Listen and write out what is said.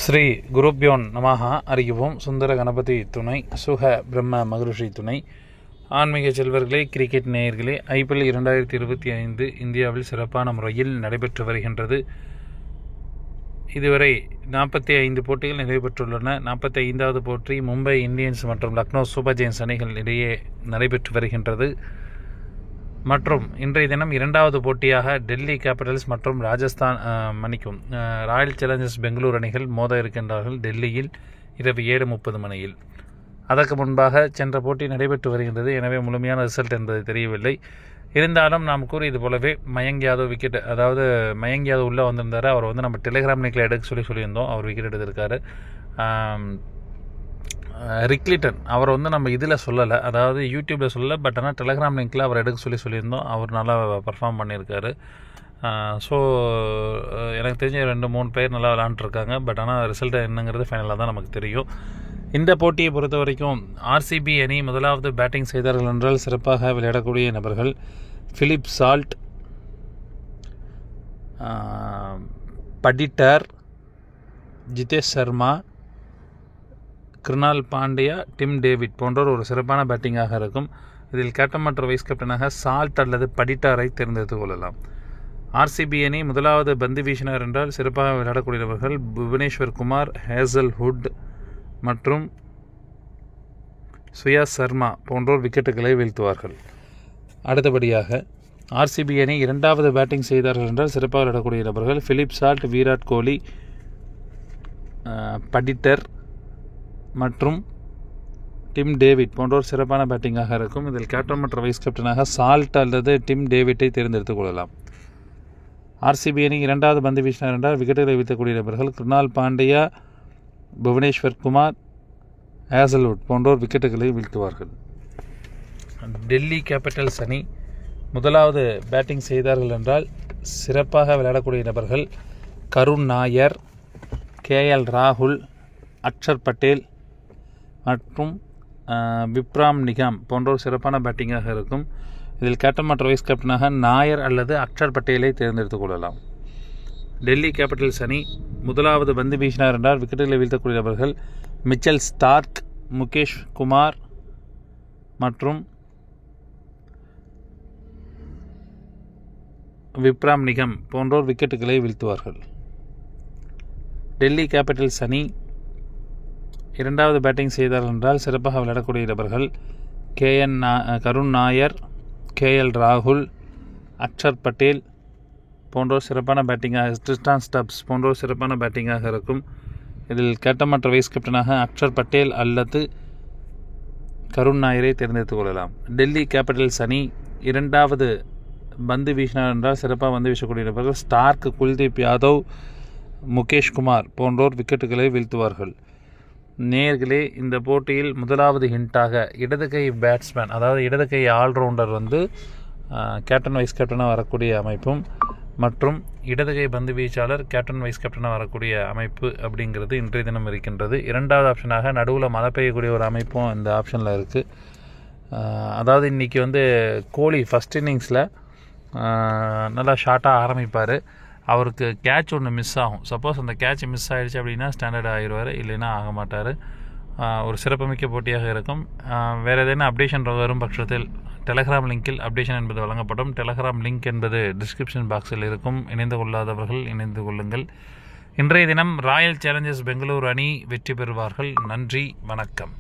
ஸ்ரீ குருப்யோன் நமஹ. அறிவோம். சுந்தர கணபதி துணை, சுக பிரம்ம மகரிஷி துணை. ஆன்மீக செல்வர்களே, கிரிக்கெட் நேயர்களே, IPL 2025 இந்தியாவில் சிறப்பான முறையில் நடைபெற்று வருகின்றது. இதுவரை 45 போட்டிகள் நிறைவு பெற்றுள்ளன. 45வது போட்டி மும்பை இந்தியன்ஸ் மற்றும் லக்னோ சூப்பர் ஜெயின்ஸ் அணிகள் இடையே நடைபெற்று வருகின்றது. மற்றும் இன்றைய தினம் இரண்டாவது போட்டியாக டெல்லி கேபிட்டல்ஸ் மற்றும் ராயல் சேலஞ்சர்ஸ் பெங்களூர் அணிகள் மோத இருக்கின்றார்கள் டெல்லியில் இரவு 7:30 மணியில். அதற்கு முன்பாக சென்ற போட்டி நடைபெற்று வருகின்றது. எனவே முழுமையான ரிசல்ட் என்பது தெரியவில்லை. இருந்தாலும் நாம் கூறியது போலவே மயங்க் யாதவ் மயங்க் யாதவ் உள்ளே வந்திருந்தார். அவர் நம்ம டெலிகிராம் லிங்கில் எடுக்க சொல்லியிருந்தோம். அவர் விக்கெட் எடுத்திருக்காரு. ரிக்லிட்டன் அவர் நம்ம இதில் சொல்லலை, அதாவது யூடியூப்பில் சொல்லலை. பட் ஆனால் டெலிகிராம் லிங்கில் அவர் எடுக்க சொல்லியிருந்தோம். அவர் நல்லா பர்ஃபார்ம் பண்ணியிருக்காரு. ஸோ எனக்கு தெரிஞ்ச 2-3 பேர் நல்லா விளாண்டுருக்காங்க. பட் ஆனால் ரிசல்ட் என்னங்கிறது ஃபைனலாக தான் நமக்கு தெரியும். இந்த போட்டியை பொறுத்த வரைக்கும் RCB அணி முதலாவது பேட்டிங் செய்தார்கள் என்றால் சிறப்பாக விளையாடக்கூடிய நபர்கள் Phil Salt, Patidar, Jitesh Sharma, Krunal Pandya, Tim David போன்றோர் ஒரு சிறப்பான பேட்டிங்காக இருக்கும். இதில் கேப்டன் மற்றும் வைஸ் கேப்டனாக சால்ட் அல்லது படிட்டாரை தேர்ந்தெடுத்துக் கொள்ளலாம். RCB அணி முதலாவது பந்து வீசினார் என்றால் சிறப்பாக விளையாடக்கூடியவர்கள் புவனேஸ்வர் குமார், ஹேசல்வுட் மற்றும் சுயாஸ் சர்மா போன்றோர் விக்கெட்டுகளை வீழ்த்துவார்கள். அடுத்தபடியாக RCB அணி இரண்டாவது பேட்டிங் செய்தார்கள் என்றால் சிறப்பாக விளையாடக்கூடிய நபர்கள் பிலிப் சால்ட், விராட் கோலி, படிட்டர் மற்றும் டிம் டேவிட் போன்றோர் சிறப்பான பேட்டிங்காக இருக்கும். இதில் கேப்டன் மற்றும் வைஸ் கேப்டனாக சால்ட் அல்லது டிம் டேவிட்டை தேர்ந்தெடுத்துக் கொள்ளலாம். RCB அணி இரண்டாவது பந்து வீசினார் என்றால் விக்கெட்டுகளை வீழ்த்தக்கூடிய நபர்கள் கிருணால் பாண்டியா, புவனேஸ்வர் குமார், ஹேசல்வுட் போன்றோர் விக்கெட்டுகளை வீழ்த்துவார்கள். டெல்லி கேபிட்டல்ஸ் அணி முதலாவது பேட்டிங் செய்தார்கள் என்றால் சிறப்பாக விளையாடக்கூடிய நபர்கள் கருண் நாயர், KL ராகுல், அக்ஷர் பட்டேல் மற்றும் விப்ராம் நிகாம் போன்றோர் சிறப்பான பேட்டிங்காக இருக்கும். இதில் கேப்டன் மற்றும் வைஸ் கேப்டனாக நாயர் அல்லது அக்ஷர் பட்டேலை தேர்ந்தெடுத்துக் கொள்ளலாம். டெல்லி கேபிட்டல்ஸ் அணி முதலாவது பந்து வீசினார் என்றால் விக்கெட்டுகளை வீழ்த்தக்கூடிய நபர்கள் மிச்சல் ஸ்டார்க், முகேஷ் குமார் மற்றும் விப்ராம் நிகம் போன்றோர் விக்கெட்டுகளை வீழ்த்துவார்கள். டெல்லி கேபிட்டல்ஸ் அணி இரண்டாவது பேட்டிங் செய்தார்கள் என்றால் சிறப்பாக விளையாடக்கூடிய நபர்கள் கருண் நாயர், KL ராகுல், அக்ஷர் பட்டேல் போன்றோர் சிறப்பான பேட்டிங்காக, ட்ரிஸ்டான் ஸ்டப்ஸ் போன்றோர் சிறப்பான பேட்டிங்காக இருக்கும். இதில் கேப்டன் மற்றும் வைஸ் கேப்டனாக அக்ஷர் பட்டேல் அல்லது கருண் நாயரை தேர்ந்தெடுத்துக் கொள்ளலாம். டெல்லி கேபிட்டல்ஸ் அணி இரண்டாவது பந்து வீசினார் என்றால் சிறப்பாக பந்து வீசக்கூடிய நபர்கள் ஸ்டார்க், குல்தீப் யாதவ், முகேஷ் குமார் போன்றோர் விக்கெட்டுகளை வீழ்த்துவார்கள். நேயர்களே, இந்த போட்டியில் முதலாவது ஹிண்டாக இடது கை பேட்ஸ்மேன், அதாவது இடது கை ஆல்ரவுண்டர் கேப்டன் வைஸ் கேப்டனாக வரக்கூடிய அமைப்பும் மற்றும் இடது கை பந்து வீச்சாளர் கேப்டன் வைஸ் கேப்டனாக வரக்கூடிய அமைப்பு அப்படிங்கிறது இன்றைய தினம் இருக்கின்றது. இரண்டாவது ஆப்ஷனாக நடுவில் மழை பெய்யக்கூடிய ஒரு அமைப்பும் இந்த ஆப்ஷனில் இருக்குது. அதாவது இன்றைக்கி கோலி ஃபஸ்ட் இன்னிங்ஸில் நல்லா ஷார்ட்டாக ஆரம்பிப்பார். அவருக்கு கேட்ச் ஒன்று மிஸ் ஆகும். சப்போஸ் அந்த கேட்ச் மிஸ் ஆகிடுச்சு அப்படின்னா ஸ்டாண்டர்ட் ஆகிடுவார், இல்லைன்னா ஆக மாட்டார். ஒரு சிறப்புமிக்க போட்டியாக இருக்கும். வேறு ஏதேனும் அப்டேஷன் வரும் பட்சத்தில் டெலிகிராம் லிங்கில் அப்டேஷன் என்பது வழங்கப்படும். டெலிகிராம் லிங்க் என்பது டிஸ்கிரிப்ஷன் பாக்ஸில் இருக்கும். இணைந்து கொள்ளாதவர்கள் இணைந்து கொள்ளுங்கள். இன்றைய தினம் ராயல் சேலஞ்சர்ஸ் பெங்களூர் அணி வெற்றி பெறுவார்கள். நன்றி, வணக்கம்.